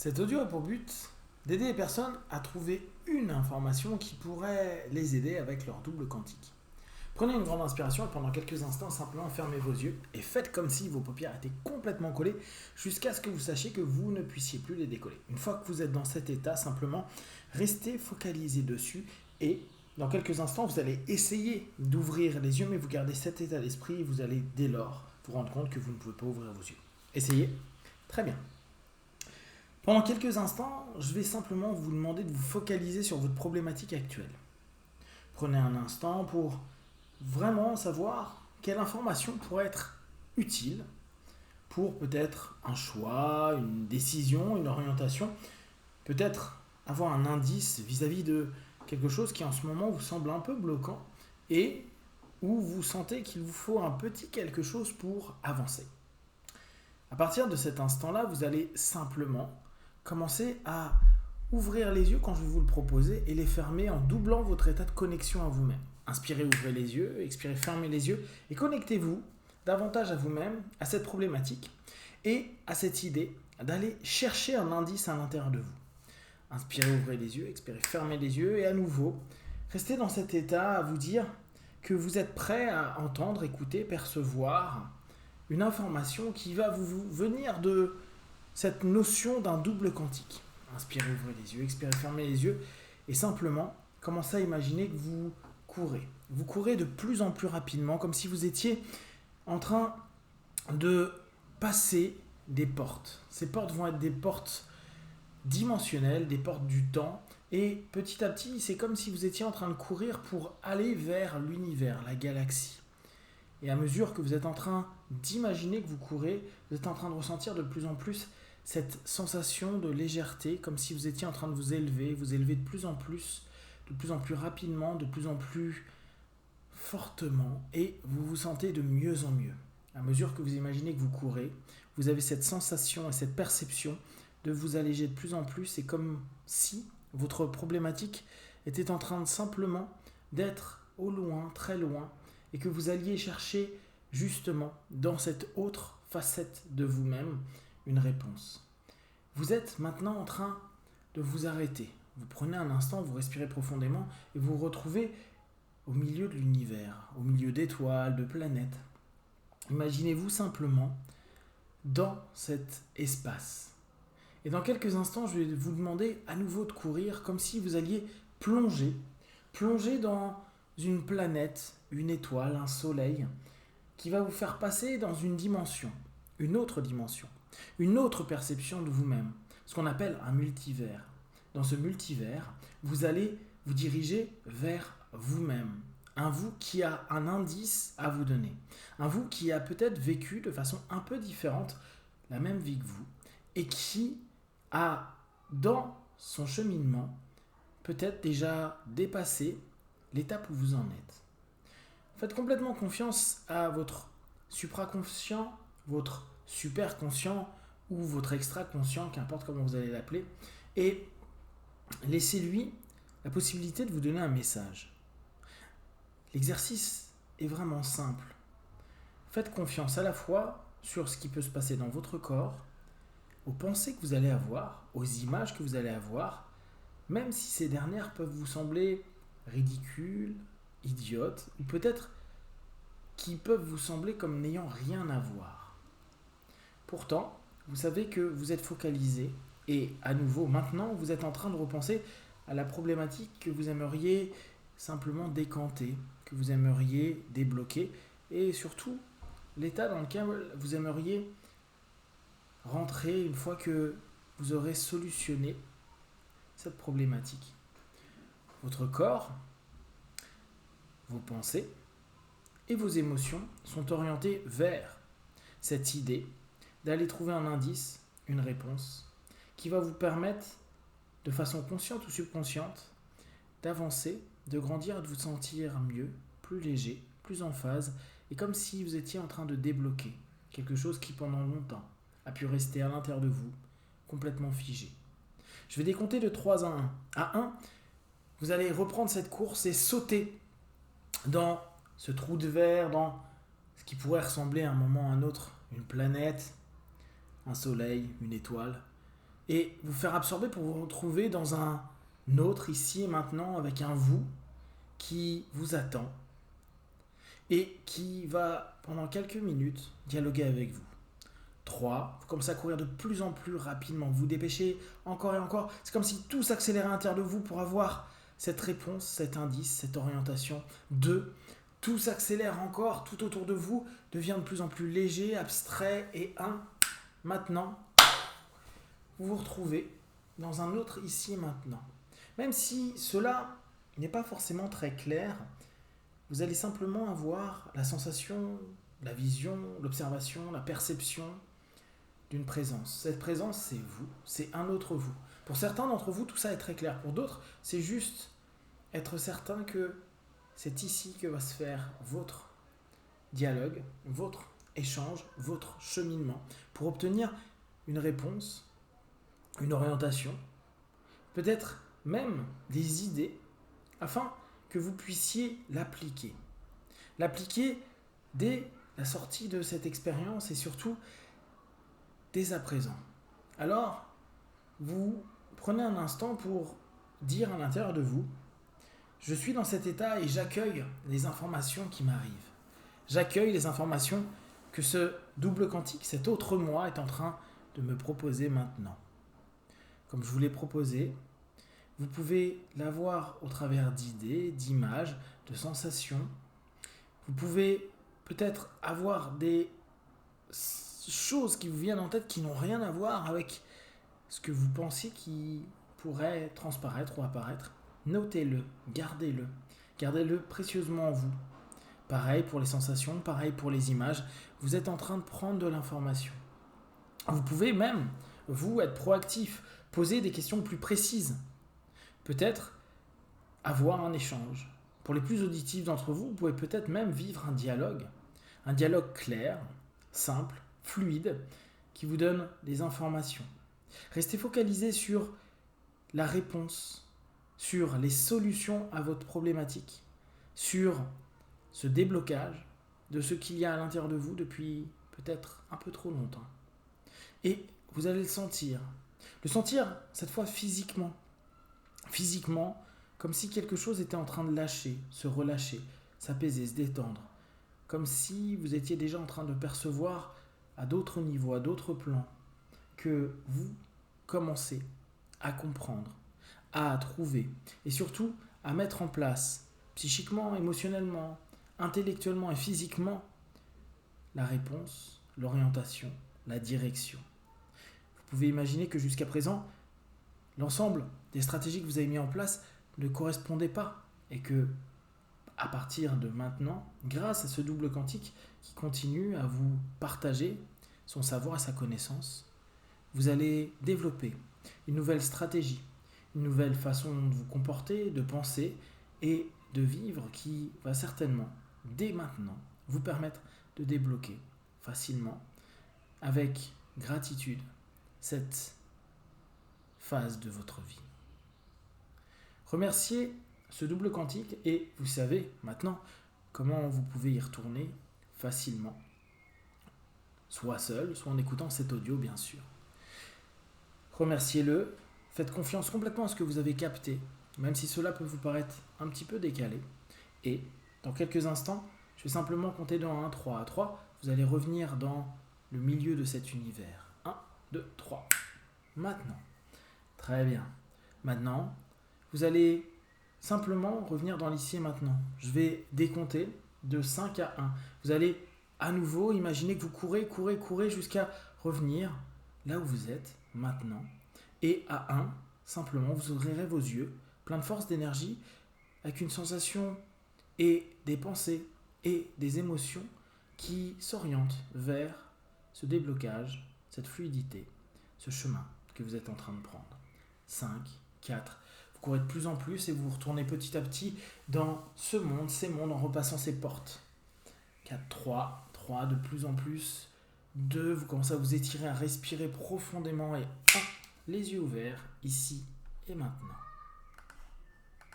Cet audio a pour but d'aider les personnes à trouver une information qui pourrait les aider avec leur double quantique. Prenez une grande inspiration et pendant quelques instants, simplement fermez vos yeux et faites comme si vos paupières étaient complètement collées jusqu'à ce que vous sachiez que vous ne puissiez plus les décoller. Une fois que vous êtes dans cet état, simplement restez focalisé dessus et dans quelques instants, vous allez essayer d'ouvrir les yeux, mais vous gardez cet état d'esprit et vous allez dès lors vous rendre compte que vous ne pouvez pas ouvrir vos yeux. Essayez. Très bien. Pendant quelques instants, je vais simplement vous demander de vous focaliser sur votre problématique actuelle. Prenez un instant pour vraiment savoir quelle information pourrait être utile pour peut-être un choix, une décision, une orientation, peut-être avoir un indice vis-à-vis de quelque chose qui en ce moment vous semble un peu bloquant et où vous sentez qu'il vous faut un petit quelque chose pour avancer. À partir de cet instant-là, vous allez simplement commencer à ouvrir les yeux quand je vais vous le proposer et les fermer en doublant votre état de connexion à vous-même. Inspirez, ouvrez les yeux, expirez, fermez les yeux et connectez-vous davantage à vous-même, à cette problématique et à cette idée d'aller chercher un indice à l'intérieur de vous. Inspirez, ouvrez les yeux, expirez, fermez les yeux et à nouveau, restez dans cet état à vous dire que vous êtes prêt à entendre, écouter, percevoir une information qui va vous venir de cette notion d'un double quantique. Inspirez, ouvrez les yeux, expirez, fermez les yeux et simplement commencez à imaginer que vous courez. Vous courez de plus en plus rapidement, comme si vous étiez en train de passer des portes. Ces portes vont être des portes dimensionnelles, des portes du temps. Et petit à petit, c'est comme si vous étiez en train de courir pour aller vers l'univers, la galaxie. Et à mesure que vous êtes en train d'imaginer que vous courez, vous êtes en train de ressentir de plus en plus cette sensation de légèreté, comme si vous étiez en train de vous élever de plus en plus rapidement, de plus en plus fortement, et vous vous sentez de mieux en mieux. À mesure que vous imaginez que vous courez, vous avez cette sensation et cette perception de vous alléger de plus en plus. C'est comme si votre problématique était en train de simplement d'être au loin, très loin, et que vous alliez chercher justement dans cette autre facette de vous-même une réponse. Vous êtes maintenant en train de vous arrêter. Vous prenez un instant, vous respirez profondément et vous vous retrouvez au milieu de l'univers, au milieu d'étoiles, de planètes. Imaginez-vous simplement dans cet espace. Et dans quelques instants, je vais vous demander à nouveau de courir comme si vous alliez plonger dans une planète, une étoile, un soleil, qui va vous faire passer dans une dimension, une autre perception de vous-même, ce qu'on appelle un multivers. Dans ce multivers, vous allez vous diriger vers vous-même, un vous qui a un indice à vous donner, un vous qui a peut-être vécu de façon un peu différente la même vie que vous, et qui a, dans son cheminement, peut-être déjà dépassé l'étape où vous en êtes. Faites complètement confiance à votre supraconscient, votre superconscient ou votre extraconscient, qu'importe comment vous allez l'appeler, et laissez-lui la possibilité de vous donner un message. L'exercice est vraiment simple. Faites confiance à la fois sur ce qui peut se passer dans votre corps, aux pensées que vous allez avoir, aux images que vous allez avoir, même si ces dernières peuvent vous sembler ridicules, idiotes, ou peut-être qui peuvent vous sembler comme n'ayant rien à voir. Pourtant, vous savez que vous êtes focalisé et à nouveau, maintenant, vous êtes en train de repenser à la problématique que vous aimeriez simplement décanter, que vous aimeriez débloquer et surtout l'état dans lequel vous aimeriez rentrer une fois que vous aurez solutionné cette problématique. Votre corps, vos pensées et vos émotions sont orientés vers cette idée d'aller trouver un indice, une réponse, qui va vous permettre, de façon consciente ou subconsciente, d'avancer, de grandir et de vous sentir mieux, plus léger, plus en phase, et comme si vous étiez en train de débloquer quelque chose qui pendant longtemps a pu rester à l'intérieur de vous, complètement figé. Je vais décompter de 3 à 1. À 1, vous allez reprendre cette course et sauter dans ce trou de verre, dans ce qui pourrait ressembler à un moment à un autre, une planète, un soleil, une étoile. et vous faire absorber pour vous retrouver dans un autre ici et maintenant avec un vous qui vous attend et qui va pendant quelques minutes dialoguer avec vous. 3, vous commencez à courir de plus en plus rapidement, vous dépêchez encore et encore, c'est comme si tout s'accélérait à l'intérieur de vous pour avoir cette réponse, cet indice, cette orientation. 2, tout s'accélère encore, tout autour de vous devient de plus en plus léger, abstrait. Et 1, maintenant, vous vous retrouvez dans un autre ici et maintenant. Même si cela n'est pas forcément très clair, vous allez simplement avoir la sensation, la vision, l'observation, la perception d'une présence. Cette présence, c'est vous, c'est un autre vous. Pour certains d'entre vous, tout ça est très clair. Pour d'autres, c'est juste être certain que c'est ici que va se faire votre dialogue, votre échange, votre cheminement, pour obtenir une réponse, une orientation, peut-être même des idées, afin que vous puissiez l'appliquer. L'appliquer dès la sortie de cette expérience et surtout dès à présent. Alors, vous prenez un instant pour dire à l'intérieur de vous, je suis dans cet état et j'accueille les informations qui m'arrivent. J'accueille les informations que ce double quantique, cet autre moi, est en train de me proposer maintenant. Comme je vous l'ai proposé, vous pouvez l'avoir au travers d'idées, d'images, de sensations. Vous pouvez peut-être avoir des choses qui vous viennent en tête qui n'ont rien à voir avec ce que vous pensez qui pourrait transparaître ou apparaître. Notez-le, gardez-le. Gardez-le précieusement en vous. Pareil pour les sensations, pareil pour les images. Vous êtes en train de prendre de l'information. Vous pouvez même, vous, être proactif, poser des questions plus précises. Peut-être avoir un échange. Pour les plus auditifs d'entre vous, vous pouvez peut-être même vivre un dialogue clair, simple, fluide, qui vous donne des informations. Restez focalisé sur la réponse, sur les solutions à votre problématique, sur ce déblocage de ce qu'il y a à l'intérieur de vous depuis peut-être un peu trop longtemps. Et vous allez le sentir cette fois physiquement. Physiquement, comme si quelque chose était en train de lâcher, se relâcher, s'apaiser, se détendre. Comme si vous étiez déjà en train de percevoir à d'autres niveaux, à d'autres plans, que vous commencez à comprendre, à trouver et surtout à mettre en place, psychiquement, émotionnellement, intellectuellement et physiquement, la réponse, l'orientation, la direction. Vous pouvez imaginer que jusqu'à présent, l'ensemble des stratégies que vous avez mis en place ne correspondaient pas et que, à partir de maintenant, grâce à ce double quantique qui continue à vous partager son savoir et sa connaissance, vous allez développer une nouvelle stratégie, une nouvelle façon de vous comporter, de penser et de vivre qui va certainement, dès maintenant, vous permettre de débloquer facilement, avec gratitude, cette phase de votre vie. Remerciez ce double quantique et vous savez maintenant comment vous pouvez y retourner facilement, soit seul, soit en écoutant cet audio bien sûr. Remerciez-le, faites confiance complètement à ce que vous avez capté, même si cela peut vous paraître un petit peu décalé. Et dans quelques instants, je vais simplement compter dans 1, 3. À 3, vous allez revenir dans le milieu de cet univers. 1, 2, 3. Maintenant. Très bien. Maintenant, vous allez simplement revenir dans l'ici et maintenant. Je vais décompter de 5 à 1. Vous allez à nouveau imaginer que vous courez jusqu'à revenir là où vous êtes maintenant. Et à 1, simplement, vous ouvrirez vos yeux, plein de force, d'énergie, avec une sensation et des pensées et des émotions qui s'orientent vers ce déblocage, cette fluidité, ce chemin que vous êtes en train de prendre. 5, 4, vous courez de plus en plus et vous vous retournez petit à petit dans ce monde, ces mondes, en repassant ces portes. 4, 3, de plus en plus. 2, vous commencez à vous étirer, à respirer profondément. Et 1, les yeux ouverts, ici et maintenant.